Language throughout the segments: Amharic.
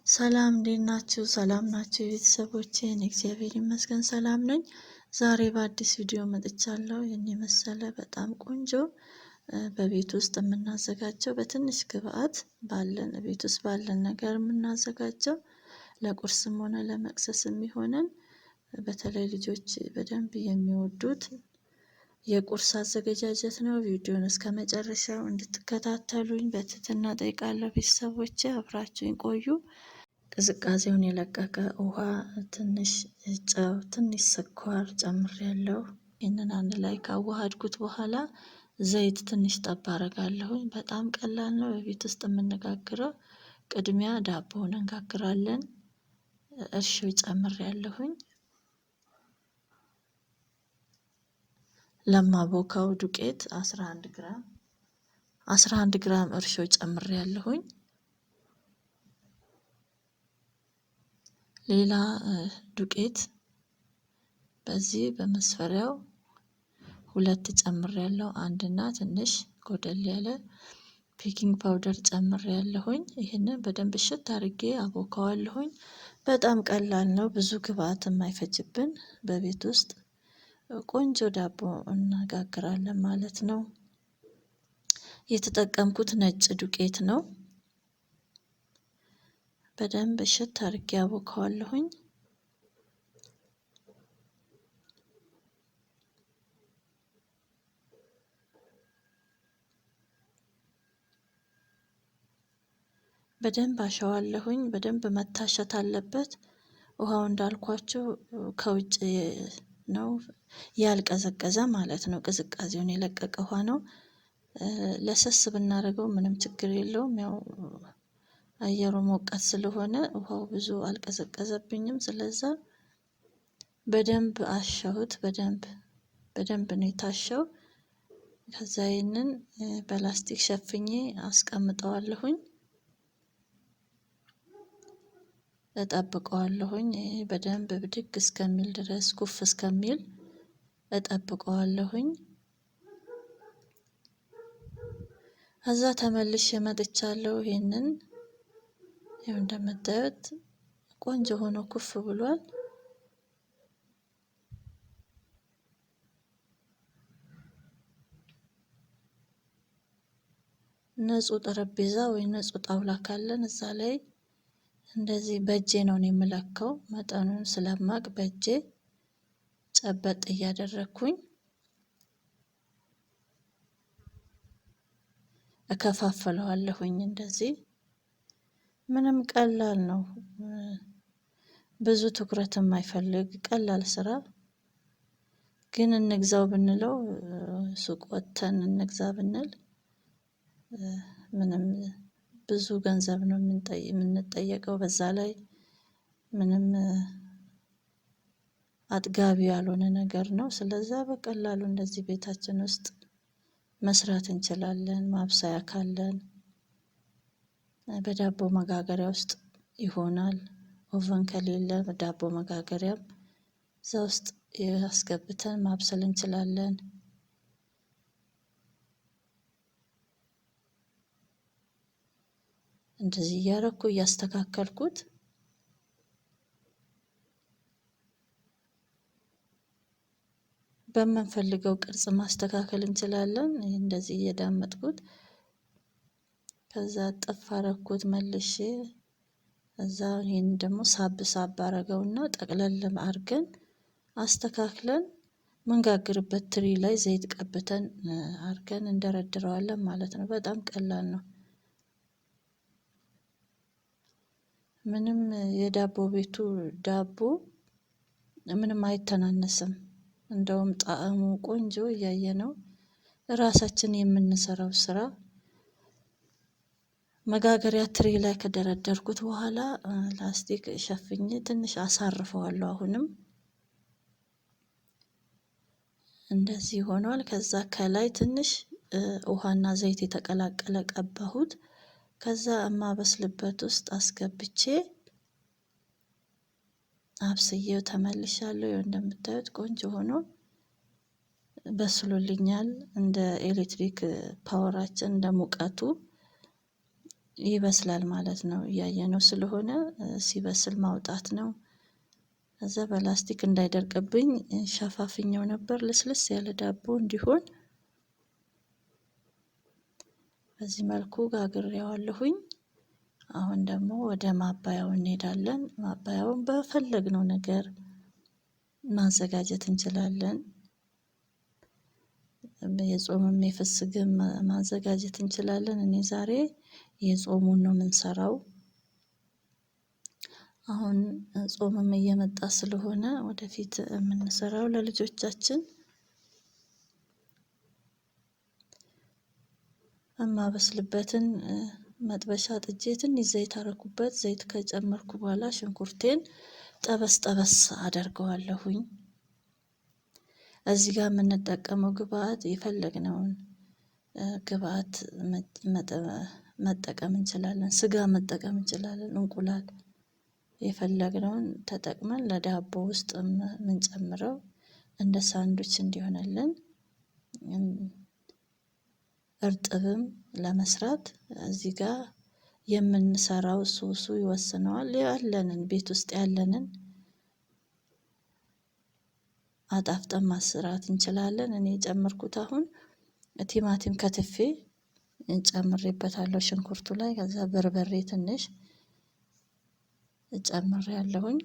ሰላም እንዴት ናችሁ? ሰላም ናችሁ የቤተሰቦቼ? እኔ እግዚአብሔር ይመስገን ሰላም ነኝ። ዛሬ በአዲስ ቪዲዮ መጥቻለሁ። ይህን የመሰለ በጣም ቆንጆ በቤት ውስጥ የምናዘጋጀው በትንሽ ግብአት ባለን ቤት ውስጥ ባለን ነገር የምናዘጋጀው ለቁርስም ሆነ ለመቅሰስ የሚሆነን በተለይ ልጆች በደንብ የሚወዱት የቁርስ አዘገጃጀት ነው። ቪዲዮን እስከ መጨረሻው እንድትከታተሉኝ በትህትና ጠይቃለሁ። ቤተሰቦቼ አብራችሁኝ ቆዩ። ቅዝቃዜውን የለቀቀ ውሃ፣ ትንሽ ጨው፣ ትንሽ ስኳር ጨምሬያለሁ። ይህንን አንድ ላይ ካዋሃድኩት በኋላ ዘይት ትንሽ ጠብ አደርጋለሁኝ። በጣም ቀላል ነው፣ በቤት ውስጥ የምንጋግረው። ቅድሚያ ዳቦውን እንጋግራለን። እርሾ ጨምሬያለሁኝ። ለማቦካው ዱቄት 11 ግራም እርሾ ጨምሬያለሁኝ። ሌላ ዱቄት በዚህ በመስፈሪያው 2 ጨምሬያለሁ። አንድና ትንሽ ጎደል ያለ ቤኪንግ ፓውደር ጨምሬያለሁኝ። ይህንን በደንብ እሽት አድርጌ አቦካዋለሁኝ። በጣም ቀላል ነው፣ ብዙ ግብአት የማይፈጅብን በቤት ውስጥ ቆንጆ ዳቦ እናጋግራለን ማለት ነው። የተጠቀምኩት ነጭ ዱቄት ነው። በደንብ እሽት አድርጌ አቦካዋለሁኝ። በደንብ አሸዋለሁኝ። በደንብ መታሸት አለበት። ውሃው እንዳልኳችሁ ከውጭ ነው ያልቀዘቀዘ ማለት ነው። ቅዝቃዜውን የለቀቀ ውሃ ነው። ለሰስ ብናደርገው ምንም ችግር የለውም። ያው አየሩ ሞቃት ስለሆነ ውሃው ብዙ አልቀዘቀዘብኝም። ስለዛ በደንብ አሸሁት። በደንብ ነው የታሸው። ከዛ ይህንን በላስቲክ ሸፍኜ አስቀምጠዋለሁኝ። እጠብቀዋለሁኝ በደንብ ብድግ እስከሚል ድረስ ኩፍ እስከሚል እጠብቀዋለሁኝ። ከዛ ተመልሼ መጥቻለሁ። ይሄንን እንደምታዩት ቆንጆ ሆኖ ኩፍ ብሏል። ንጹህ ጠረጴዛ ወይ ንጹህ ጣውላ ካለን እዛ ላይ እንደዚህ በእጄ ነው የምለካው። መጠኑን ስለማቅ በእጄ ጨበጥ እያደረኩኝ እከፋፍለዋለሁኝ። እንደዚህ ምንም ቀላል ነው፣ ብዙ ትኩረት የማይፈልግ ቀላል ስራ። ግን እንግዛው ብንለው ሱቅ ወጥተን እንግዛ ብንል ምንም ብዙ ገንዘብ ነው የምንጠየቀው። በዛ ላይ ምንም አጥጋቢ ያልሆነ ነገር ነው። ስለዛ በቀላሉ እንደዚህ ቤታችን ውስጥ መስራት እንችላለን። ማብሰያ ካለን በዳቦ መጋገሪያ ውስጥ ይሆናል። ኦቨን ከሌለ ዳቦ መጋገሪያም እዛ ውስጥ አስገብተን ማብሰል እንችላለን። እንደዚህ እያረኩ እያስተካከልኩት በምንፈልገው ቅርጽ ማስተካከል እንችላለን። እንደዚህ እየዳመጥኩት ከዛ ጥፍ አረኩት መልሼ። እዛ ይሄን ደግሞ ሳብ አረገውና ጠቅለል አድርገን አስተካክለን መንጋግርበት ትሪ ላይ ዘይት ቀብተን አድርገን እንደረድረዋለን ማለት ነው። በጣም ቀላል ነው። ምንም የዳቦ ቤቱ ዳቦ ምንም አይተናነስም። እንደውም ጣዕሙ ቆንጆ እያየ ነው። ራሳችን የምንሰራው ስራ መጋገሪያ ትሪ ላይ ከደረደርኩት በኋላ ላስቲክ ሸፍኜ ትንሽ አሳርፈዋለሁ። አሁንም እንደዚህ ሆኗል። ከዛ ከላይ ትንሽ ውሃና ዘይት የተቀላቀለ ቀባሁት። ከዛ የማበስልበት ውስጥ አስገብቼ አብስዬው ተመልሻለሁ። እንደምታዩት ቆንጆ ሆኖ በስሎልኛል። እንደ ኤሌክትሪክ ፓወራችን እንደ ሙቀቱ ይበስላል ማለት ነው። እያየነው ስለሆነ ሲበስል ማውጣት ነው። ከዛ በላስቲክ እንዳይደርቅብኝ ሸፋፍኛው ነበር ልስልስ ያለ ዳቦ እንዲሆን በዚህ መልኩ ጋግሬዋለሁኝ። አሁን ደግሞ ወደ ማባያው እንሄዳለን። ማባያውን በፈለግነው ነገር ማዘጋጀት እንችላለን። የጾምም የፍስግም ማዘጋጀት እንችላለን። እኔ ዛሬ የጾሙን ነው የምንሰራው። አሁን ጾምም እየመጣ ስለሆነ ወደፊት የምንሰራው ለልጆቻችን የማበስልበትን መጥበሻ ጥጄ ትንሽ ዘይት አረኩበት። ዘይት ከጨመርኩ በኋላ ሽንኩርቴን ጠበስ ጠበስ አደርገዋለሁኝ። እዚህ ጋር የምንጠቀመው ግብአት የፈለግነውን ግብአት መጠቀም እንችላለን። ስጋ መጠቀም እንችላለን። እንቁላል የፈለግነውን ተጠቅመን ለዳቦ ውስጥ የምንጨምረው እንደ ሳንዱች እንዲሆንልን እርጥብም ለመስራት እዚህ ጋር የምንሰራው ሶሱ ይወስነዋል። ያለንን ቤት ውስጥ ያለንን አጣፍጠን ማስራት እንችላለን። እኔ የጨመርኩት አሁን ቲማቲም ከትፌ እንጨምሬበታለሁ ሽንኩርቱ ላይ። ከዛ በርበሬ ትንሽ እጨምሬያለሁኝ።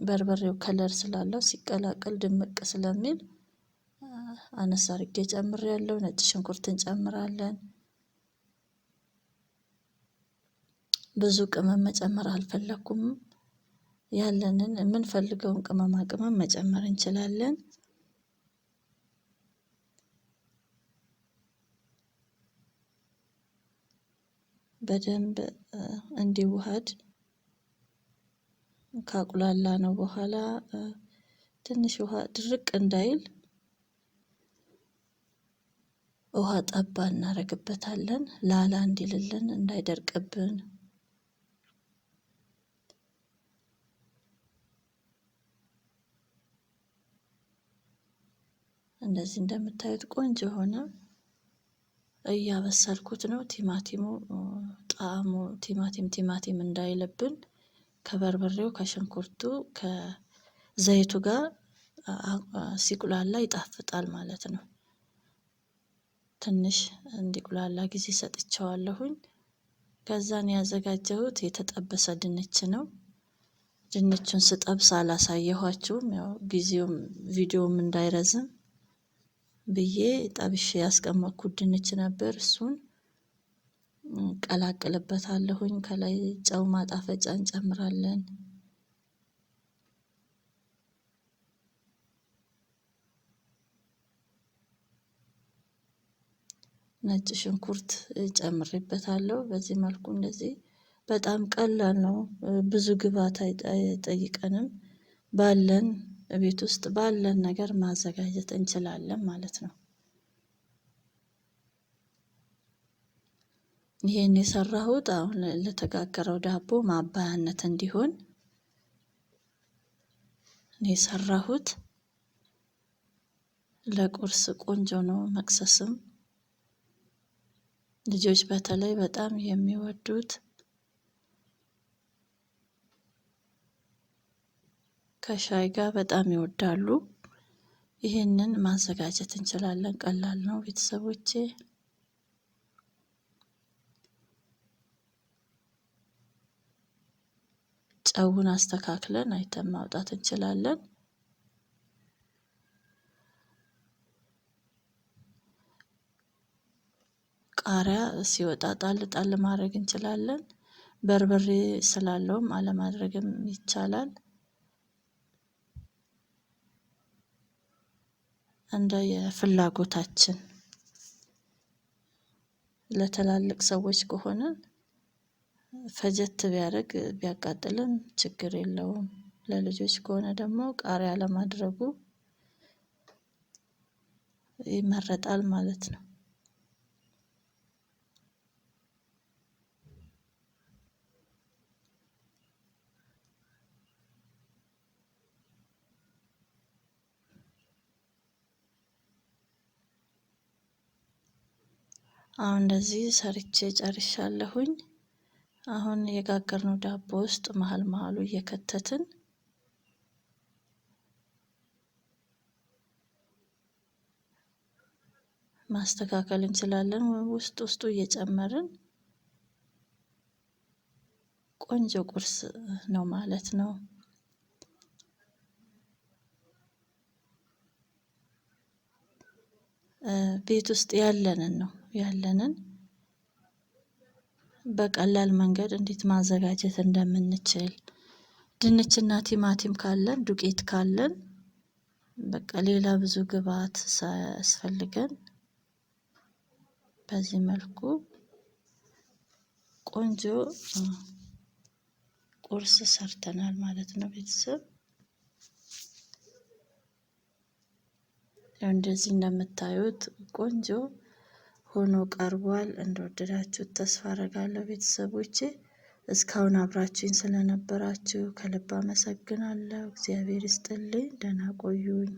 በርበሬው ከለር ስላለው ሲቀላቀል ድምቅ ስለሚል አነስ አድርጌ ጨምሬያለሁ። ነጭ ሽንኩርት እንጨምራለን። ብዙ ቅመም መጨመር አልፈለኩም። ያለንን የምንፈልገውን ቅመማ ቅመም መጨመር እንችላለን። በደንብ እንዲዋሃድ ካቁላላ ነው በኋላ ትንሽ ውሃ ድርቅ እንዳይል ውሃ ጠባ እናደርግበታለን። ላላ እንዲልልን እንዳይደርቅብን። እንደዚህ እንደምታዩት ቆንጆ ሆነ። እያበሰልኩት ነው። ቲማቲሙ ጣዕሙ ቲማቲም እንዳይልብን ከበርበሬው ከሽንኩርቱ ከዘይቱ ጋር ሲቁላላ ይጣፍጣል ማለት ነው። ትንሽ እንዲቁላላ ጊዜ ሰጥቼዋለሁኝ። ከዛን ያዘጋጀሁት የተጠበሰ ድንች ነው። ድንቹን ስጠብስ አላሳየኋችሁም። ያው ጊዜውም ቪዲዮም እንዳይረዝም ብዬ ጠብሼ ያስቀመጥኩት ድንች ነበር። እሱን ቀላቅልበታለሁኝ። ከላይ ጨው ማጣፈጫ እንጨምራለን። ነጭ ሽንኩርት ጨምሬበታለሁ። በዚህ መልኩ እንደዚህ በጣም ቀላል ነው። ብዙ ግብአት አይጠይቀንም። ባለን ቤት ውስጥ ባለን ነገር ማዘጋጀት እንችላለን ማለት ነው። ይሄን የሰራሁት አሁን ለተጋገረው ዳቦ ማባያነት እንዲሆን የሰራሁት። ለቁርስ ቆንጆ ነው። መክሰስም ልጆች በተለይ በጣም የሚወዱት ከሻይ ጋር በጣም ይወዳሉ። ይህንን ማዘጋጀት እንችላለን። ቀላል ነው ቤተሰቦቼ። ጨውን አስተካክለን አይተን ማውጣት እንችላለን። ቃሪያ ሲወጣ ጣል ጣል ማድረግ እንችላለን። በርበሬ ስላለውም አለማድረግም ይቻላል። እንደ የፍላጎታችን ለትላልቅ ሰዎች ከሆነ ፈጀት ቢያደርግ ቢያቃጥልም ችግር የለውም። ለልጆች ከሆነ ደግሞ ቃሪያ ለማድረጉ ይመረጣል ማለት ነው። አሁን እንደዚህ ሰርቼ ጨርሻለሁኝ። አሁን የጋገርነው ዳቦ ውስጥ መሀል መሀሉ እየከተትን ማስተካከል እንችላለን። ውስጡ እየጨመርን ቆንጆ ቁርስ ነው ማለት ነው። ቤት ውስጥ ያለንን በቀላል መንገድ እንዴት ማዘጋጀት እንደምንችል ድንችና ቲማቲም ካለን ዱቄት ካለን በቃ ሌላ ብዙ ግብአት ሳያስፈልገን በዚህ መልኩ ቆንጆ ቁርስ ሰርተናል ማለት ነው ቤተሰብ። እንደዚህ እንደምታዩት ቆንጆ ሆኖ ቀርቧል። እንደወደዳችሁት ተስፋ አደርጋለሁ ቤተሰቦቼ። እስካሁን አብራችሁኝ ስለነበራችሁ ከልብ አመሰግናለሁ። እግዚአብሔር ይስጥልኝ። ደህና ቆዩኝ።